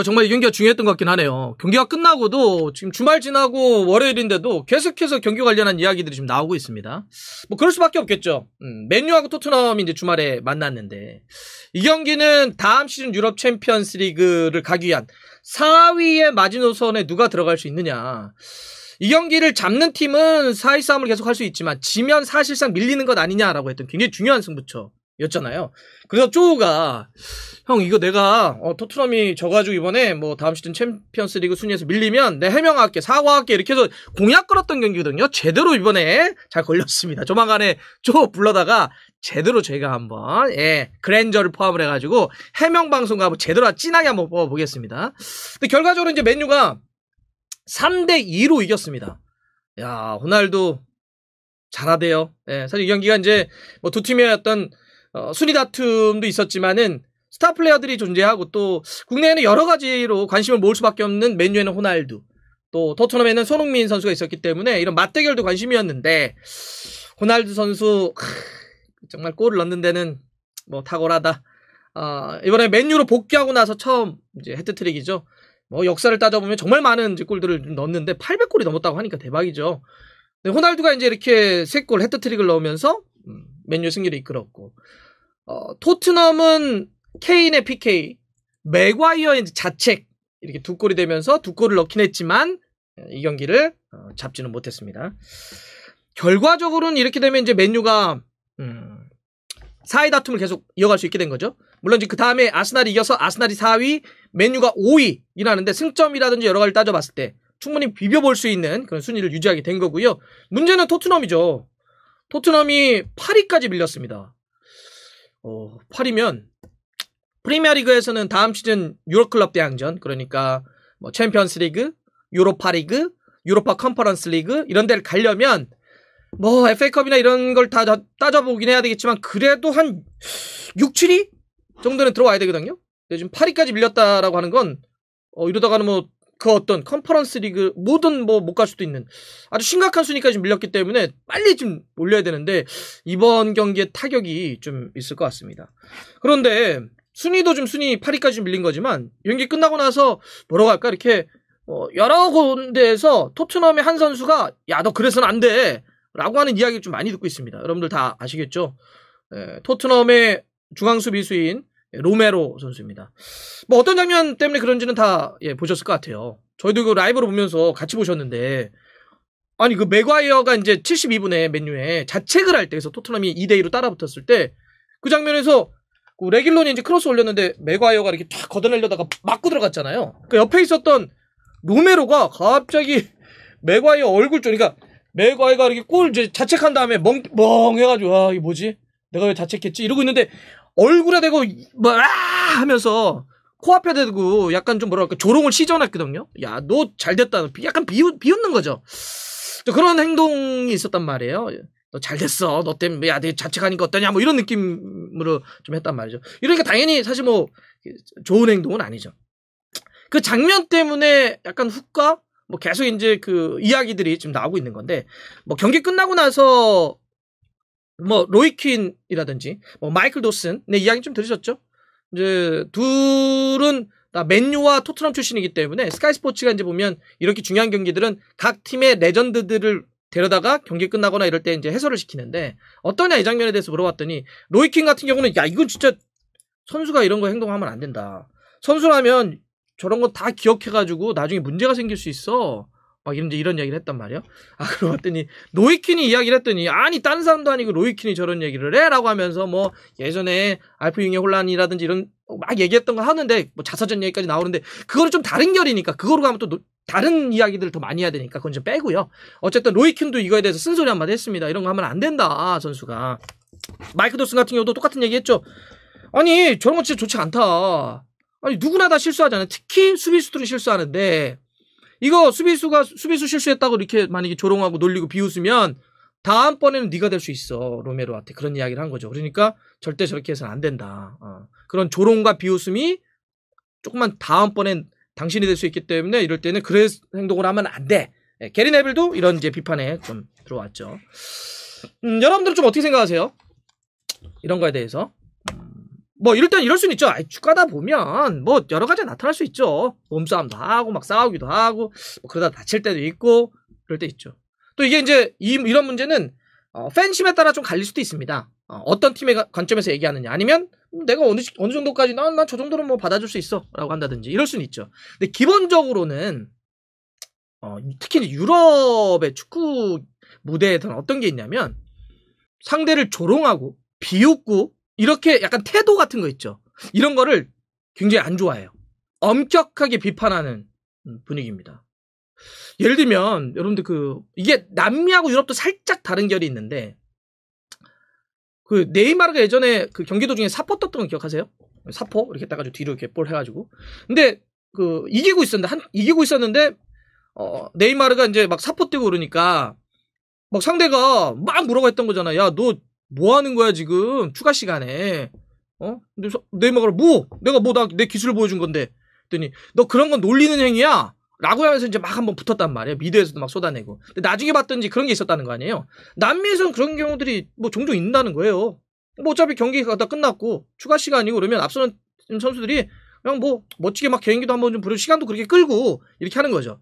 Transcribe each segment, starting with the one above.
정말 이 경기가 중요했던 것 같긴 하네요. 경기가 끝나고도 지금 주말 지나고 월요일인데도 계속해서 경기 관련한 이야기들이 지금 나오고 있습니다. 뭐 그럴 수밖에 없겠죠. 맨유하고 토트넘이 이제 주말에 만났는데 이 경기는 다음 시즌 유럽 챔피언스 리그를 가기 위한 4위의 마지노선에 누가 들어갈 수 있느냐. 이 경기를 잡는 팀은 4위 싸움을 계속 할 수 있지만 지면 사실상 밀리는 것 아니냐라고 했던 굉장히 중요한 승부처였잖아요. 그래서 쪼우가 형 이거 내가 토트넘이 져가지고 이번에 뭐 다음 시즌 챔피언스 리그 순위에서 밀리면 내 해명할게 사과할게 이렇게 해서 공약 걸었던 경기거든요. 제대로 이번에 잘 걸렸습니다. 조만간에 쪼우 불러다가 제대로 저희가 한번 그랜저를 포함을 해가지고 해명 방송과 한번 제대로 진하게 한번 뽑아보겠습니다. 근데 결과적으로 이제 맨유가 3대2로 이겼습니다. 야, 호날두 잘하대요. 사실 이 경기가 이제 뭐 두 팀의 어떤 순위 다툼도 있었지만은 스타 플레이어들이 존재하고 또 국내에는 여러 가지로 관심을 모을 수밖에 없는 맨유에는 호날두, 또 토트넘에는 손흥민 선수가 있었기 때문에 이런 맞대결도 관심이었는데 호날두 선수 정말 골을 넣는 데는 뭐 탁월하다. 이번에 맨유로 복귀하고 나서 처음 이제 해트트릭이죠. 뭐 역사를 따져보면 정말 많은 이제 골들을 넣었는데 800골이 넘었다고 하니까 대박이죠. 근데 호날두가 이제 이렇게 3골 해트트릭을 넣으면서 맨유 승리를 이끌었고 토트넘은 케인의 PK, 맥과이어의 자책 이렇게 2골이 되면서 2골을 넣긴 했지만 이 경기를 잡지는 못했습니다. 결과적으로는 이렇게 되면 이제 맨유가 4위 다툼을 계속 이어갈 수 있게 된 거죠. 물론 이제 그 다음에 아스날이 이겨서 아스날이 4위, 맨유가 5위이라는데 승점이라든지 여러 가지를 따져봤을 때 충분히 비벼볼 수 있는 그런 순위를 유지하게 된 거고요. 문제는 토트넘이죠. 토트넘이 8위까지 밀렸습니다. 8위면 프리미어리그에서는 다음 시즌 유로클럽 대항전, 그러니까 뭐 챔피언스리그, 유로파리그, 유로파 컨퍼런스 리그 이런 데를 가려면 뭐 FA컵이나 이런 걸 다 따져보긴 해야 되겠지만 그래도 한 6, 7위 정도는 들어와야 되거든요. 근데 지금 8위까지 밀렸다라고 하는 건 이러다가는 뭐 그 어떤 컨퍼런스 리그 뭐든 뭐 못 갈 수도 있는 아주 심각한 순위까지 밀렸기 때문에 빨리 좀 올려야 되는데 이번 경기에 타격이 좀 있을 것 같습니다. 그런데 순위도 좀 순위 8위까지 밀린 거지만 경기 끝나고 나서 뭐라고 할까 이렇게 여러 군데에서 토트넘의 한 선수가 야 너 그래서는 안 돼 라고 하는 이야기를 좀 많이 듣고 있습니다. 여러분들 다 아시겠죠? 토트넘의 중앙 수비수인 로메로 선수입니다. 뭐 어떤 장면 때문에 그런지는 다 보셨을 것 같아요. 저희도 그 라이브로 보면서 같이 보셨는데 아니 그 맥과이어가 이제 72분에 맨유에 자책을 할 때 그래서 토트넘이 2대2로 따라붙었을 때 그 장면에서 그 레길론이 이제 크로스 올렸는데 맥과이어가 이렇게 탁 걷어내려다가 맞고 들어갔잖아요. 그 옆에 있었던 로메로가 갑자기 맥과이어 얼굴 쪽 그러니까 맥과이어가 이렇게 골 이제 자책한 다음에 멍해가지고 아 이게 뭐지? 내가 왜 자책했지? 이러고 있는데 얼굴에 대고 뭐라 하면서 코앞에 대고 약간 좀 뭐랄까 조롱을 시전했거든요. 야 너 잘됐다. 약간 비웃는 거죠. 또 그런 행동이 있었단 말이에요. 너 잘됐어. 너 때문에 야 내 자책하니까 어떠냐 뭐 이런 느낌으로 좀 했단 말이죠. 이러니까 당연히 사실 뭐 좋은 행동은 아니죠. 그 장면 때문에 약간 훅과 뭐 계속 이제 그 이야기들이 지금 나오고 있는 건데 뭐 경기 끝나고 나서 뭐 로이킨이라든지 뭐 마이클 도슨의 이야기 좀 들으셨죠? 이제 둘은 다 맨유와 토트넘 출신이기 때문에 스카이 스포츠가 이제 보면 이렇게 중요한 경기들은 각 팀의 레전드들을 데려다가 경기 끝나거나 이럴 때 이제 해설을 시키는데 어떠냐 이 장면에 대해서 물어봤더니 로이킨 같은 경우는 야 이건 진짜 선수가 이런 거 행동하면 안 된다. 선수라면 저런 거 다 기억해가지고 나중에 문제가 생길 수 있어. 막 이런 얘기를 했단 말이야. 그러고 봤더니 로이킨이 이야기를 했더니 아니 다른 사람도 아니고 로이킨이 저런 얘기를 해? 라고 하면서 뭐 예전에 알프융의 혼란이라든지 이런 막 얘기했던 거 하는데 뭐 자서전 얘기까지 나오는데 그거는 좀 다른 결이니까 그거로 가면 또 다른 이야기들을 더 많이 해야 되니까 그건 좀 빼고요. 어쨌든 로이킨도 이거에 대해서 쓴소리 한마디 했습니다. 이런 거 하면 안 된다 선수가. 마이크 도슨 같은 경우도 똑같은 얘기 했죠. 아니 저런 거 진짜 좋지 않다. 아니 누구나 다 실수하잖아요. 특히 수비수들은 실수하는데 이거 수비수 실수했다고 이렇게 만약에 조롱하고 놀리고 비웃으면 다음번에는 네가 될 수 있어. 로메로한테 그런 이야기를 한 거죠. 그러니까 절대 저렇게 해서는 안 된다. 그런 조롱과 비웃음이 조금만 다음번엔 당신이 될 수 있기 때문에 이럴 때는 그런 행동을 하면 안 돼. 게리 네빌도 이런 이제 비판에 좀 들어왔죠. 여러분들은 좀 어떻게 생각하세요? 이런 거에 대해서. 뭐 일단 이럴 수는 있죠. 축구하다 보면 뭐 여러 가지 나타날 수 있죠. 몸싸움도 하고 막 싸우기도 하고 뭐 그러다 다칠 때도 있고 그럴 때 있죠. 또 이게 이제 이런 문제는 팬심에 따라 좀 갈릴 수도 있습니다. 어떤 팀의 관점에서 얘기하느냐 아니면 내가 어느 정도까지 난 저 정도는 뭐 받아줄 수 있어 라고 한다든지 이럴 수는 있죠. 근데 기본적으로는 특히 이제 유럽의 축구 무대에서는 어떤 게 있냐면 상대를 조롱하고 비웃고 이렇게 약간 태도 같은 거 있죠. 이런 거를 굉장히 안 좋아해요. 엄격하게 비판하는 분위기입니다. 예를 들면 여러분들 이게 남미하고 유럽도 살짝 다른 결이 있는데 네이마르가 예전에 경기도 중에 사포 떴던 거 기억하세요? 사포 이렇게 따가지고 뒤로 이렇게 볼 해가지고 근데 이기고 있었는데 네이마르가 이제 막 사포 뛰고 그러니까 막 상대가 막 뭐라고 했던 거잖아. 야, 너 뭐 하는 거야, 지금? 추가 시간에. 근데 네이마르가 내 기술을 보여준 건데. 그랬더니, 너 그런 건 놀리는 행위야? 라고 하면서 이제 막 한번 붙었단 말이야. 미드에서도 막 쏟아내고. 근데 나중에 봤더니 그런 게 있었다는 거 아니에요? 남미에서는 그런 경우들이 뭐 종종 있다는 거예요. 뭐 어차피 경기가 다 끝났고, 추가 시간이고 그러면 앞서는 선수들이 그냥 뭐 멋지게 막 개인기도 한번 좀 부르고 시간도 그렇게 끌고 이렇게 하는 거죠.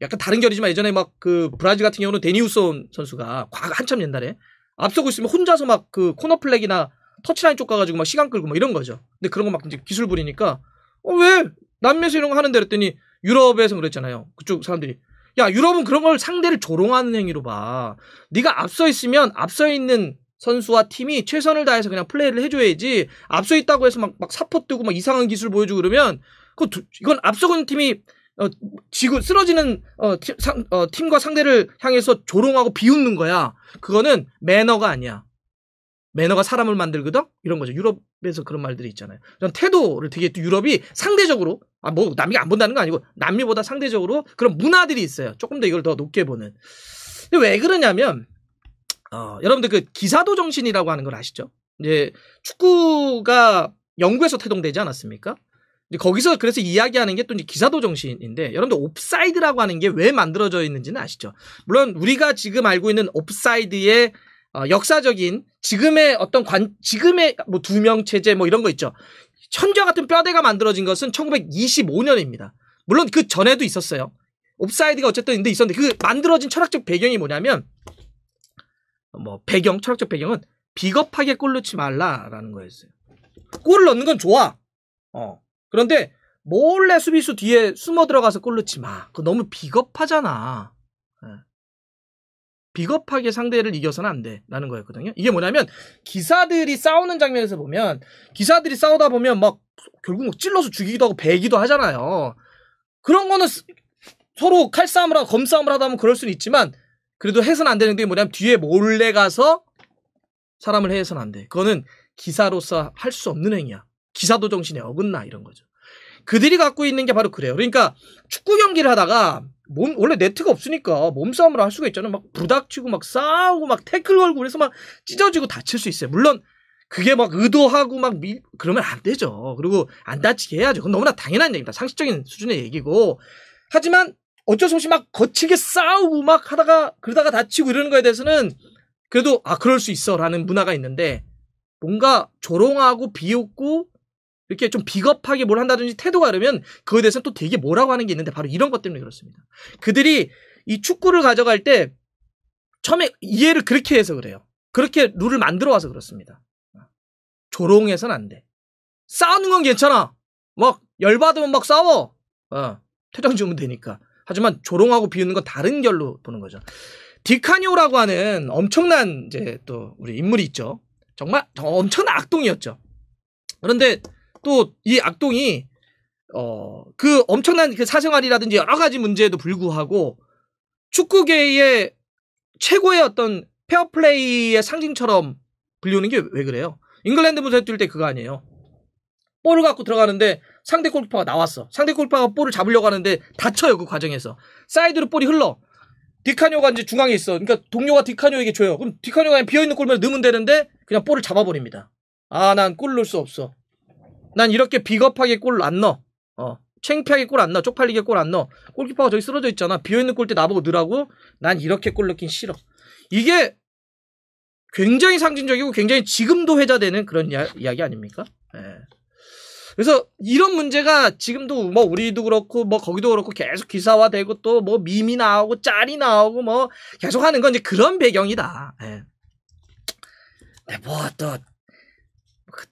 약간 다른 결이지만 예전에 막 브라질 같은 경우는 데니우손 선수가 한참 옛날에 앞서고 있으면 혼자서 막 코너 플렉이나 터치라인 쪽 가가지고 막 시간 끌고 막 이런 거죠. 근데 그런 거 막 이제 기술 부리니까 왜 남미에서 이런 거 하는데 그랬더니 유럽에서 그랬잖아요. 그쪽 사람들이 야 유럽은 그런 걸 상대를 조롱하는 행위로 봐. 네가 앞서 있으면 앞서 있는 선수와 팀이 최선을 다해서 그냥 플레이를 해줘야지 앞서 있다고 해서 막 사포 뜨고 막 이상한 기술 보여주고 그러면 이건 앞서고 있는 팀이 지고 쓰러지는 팀과 상대를 향해서 조롱하고 비웃는 거야. 그거는 매너가 아니야. 매너가 사람을 만들거든? 이런 거죠. 유럽에서 그런 말들이 있잖아요. 전 태도를 되게 또 유럽이 상대적으로 뭐 남미가 안 본다는 거 아니고 남미보다 상대적으로 그런 문화들이 있어요. 조금 더 이걸 더 높게 보는. 근데 왜 그러냐면 여러분들 기사도 정신이라고 하는 걸 아시죠? 이제 축구가 영국에서 태동되지 않았습니까? 거기서 그래서 이야기하는 게 또 이제 기사도 정신인데 여러분들 옵사이드라고 하는 게 왜 만들어져 있는지는 아시죠? 물론 우리가 지금 알고 있는 옵사이드의 역사적인 지금의 지금의 뭐 두명 체제 뭐 이런 거 있죠. 천지와 같은 뼈대가 만들어진 것은 1925년입니다. 물론 그 전에도 있었어요. 옵사이드가 어쨌든 있었는데 그 만들어진 철학적 배경이 뭐냐면 철학적 배경은 비겁하게 골 넣지 말라라는 거였어요. 골을 넣는 건 좋아. 그런데 몰래 수비수 뒤에 숨어 들어가서 골 넣지 마. 그거 너무 비겁하잖아. 비겁하게 상대를 이겨서는 안 돼. 라는 거였거든요. 이게 뭐냐면 기사들이 싸우는 장면에서 보면 기사들이 싸우다 보면 막 결국 막 찔러서 죽이기도 하고 베기도 하잖아요. 그런 거는 서로 칼싸움을 하고 검싸움을 하다 보면 그럴 수는 있지만 그래도 해서는 안 되는 게 뭐냐면 뒤에 몰래 가서 사람을 해서는 안 돼. 그거는 기사로서 할 수 없는 행위야. 기사도 정신에 어긋나 이런 거죠. 그들이 갖고 있는 게 바로 그래요. 그러니까 축구 경기를 하다가 원래 네트가 없으니까 몸싸움을 할 수가 있잖아요. 막 부닥치고 막 싸우고 막 태클 걸고 그래서 막 찢어지고 다칠 수 있어요. 물론 그게 막 의도하고 막 그러면 안 되죠. 그리고 안 다치게 해야죠. 그건 너무나 당연한 얘기입니다. 상식적인 수준의 얘기고. 하지만 어쩔 수 없이 막 거칠게 싸우고 막 그러다가 다치고 이러는 거에 대해서는 그래도 그럴 수 있어라는 문화가 있는데 뭔가 조롱하고 비웃고 이렇게 좀 비겁하게 뭘 한다든지 태도가 이러면 그거에 대해서는 또 되게 뭐라고 하는 게 있는데 바로 이런 것 때문에 그렇습니다. 그들이 이 축구를 가져갈 때 처음에 이해를 그렇게 해서 그래요. 그렇게 룰을 만들어 와서 그렇습니다. 조롱해서는 안 돼. 싸우는 건 괜찮아. 막 열받으면 막 싸워. 퇴장 주면 되니까. 하지만 조롱하고 비웃는 건 다른 결로 보는 거죠. 디카뇨라고 하는 엄청난 이제 또 우리 인물이 있죠. 정말 엄청난 악동이었죠. 그런데 또 이 악동이 그 엄청난 그 사생활이라든지 여러 가지 문제에도 불구하고 축구계의 최고의 어떤 페어플레이의 상징처럼 불리우는 게 왜 그래요? 잉글랜드 무대에 뛸 때 그거 아니에요. 볼을 갖고 들어가는데 상대 골키퍼가 나왔어. 상대 골키퍼가 볼을 잡으려고 하는데 다쳐요. 그 과정에서. 사이드로 볼이 흘러. 디카뇨가 이제 중앙에 있어. 그러니까 동료가 디카뇨에게 줘요. 그럼 디카뇨가 그냥 비어있는 골만 넣으면 되는데 그냥 볼을 잡아버립니다. 난 골 넣을 수 없어. 난 이렇게 비겁하게 골 안 넣어. 창피하게 골 안 넣어. 쪽팔리게 골 안 넣어. 골키퍼가 저기 쓰러져 있잖아. 비어있는 골대 나보고 넣으라고? 난 이렇게 골 넣긴 싫어. 이게 굉장히 상징적이고 굉장히 지금도 회자되는 그런 이야기 아닙니까? 예. 그래서 이런 문제가 지금도 뭐 우리도 그렇고 뭐 거기도 그렇고 계속 기사화되고 또 뭐 밈이 나오고 짤이 나오고 뭐 계속 하는 건 이제 그런 배경이다. 예.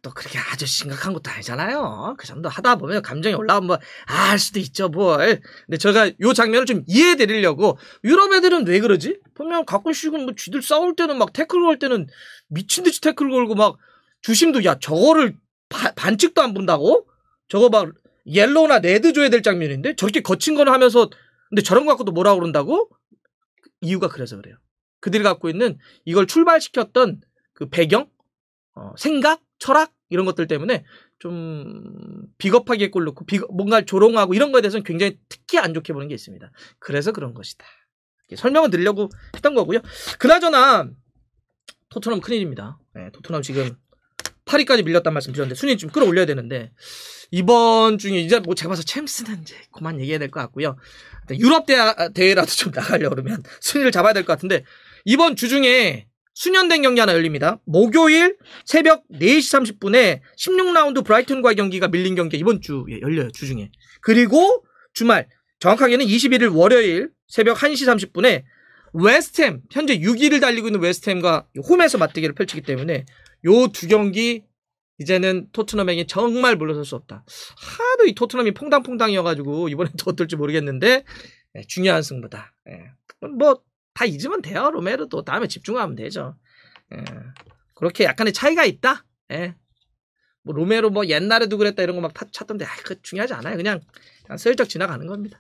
또 그렇게 아주 심각한 것도 아니잖아요. 그 정도 하다 보면 감정이 올라오면 뭐 알 수도 있죠 뭘. 근데 제가 요 장면을 좀 이해해 드리려고 유럽 애들은 왜 그러지? 보면 가끔씩은 뭐 쥐들 싸울 때는 막 태클 걸 때는 미친듯이 태클 걸고 막 주심도 야 저거를 반칙도 안 본다고? 저거 막 옐로우나 레드 줘야 될 장면인데 저렇게 거친 거는 하면서 근데 저런 거 갖고도 뭐라 그런다고? 이유가 그래서 그래요. 그들이 갖고 있는 이걸 출발시켰던 그 배경, 생각, 철학 이런 것들 때문에 좀 비겁하게 꼴놓고 뭔가 조롱하고 이런 거에 대해서는 굉장히 특히 안 좋게 보는 게 있습니다. 그래서 그런 것이다. 설명을 드리려고 했던 거고요. 그나저나 토트넘 큰일입니다. 네, 토트넘 지금 8위까지 밀렸단 말씀 드렸는데 순위 좀 끌어올려야 되는데 이번 중에 이제 뭐 제가 봐서 챔스는 이제 그만 얘기해야 될 것 같고요. 유럽 대회라도 좀 나가려고 그러면 순위를 잡아야 될 것 같은데 이번 주 중에 수년된 경기 하나 열립니다. 목요일 새벽 4시 30분에 16라운드 브라이튼과의 경기가 밀린 경기가 이번 주에 열려요. 주 중에. 그리고 주말 정확하게는 21일 월요일 새벽 1시 30분에 웨스트햄 현재 6위를 달리고 있는 웨스트햄과 홈에서 맞대결을 펼치기 때문에 요 두 경기 이제는 토트넘에게 정말 물러설 수 없다. 하도 이 토트넘이 퐁당퐁당이어가지고 이번엔 또 어떨지 모르겠는데 중요한 승부다. 뭐 다 잊으면 돼요. 로메로도 다음에 집중하면 되죠. 그렇게 약간의 차이가 있다. 뭐 로메로 뭐 옛날에도 그랬다 이런 거 막 찾던데 그 중요하지 않아요. 그냥 슬쩍 지나가는 겁니다.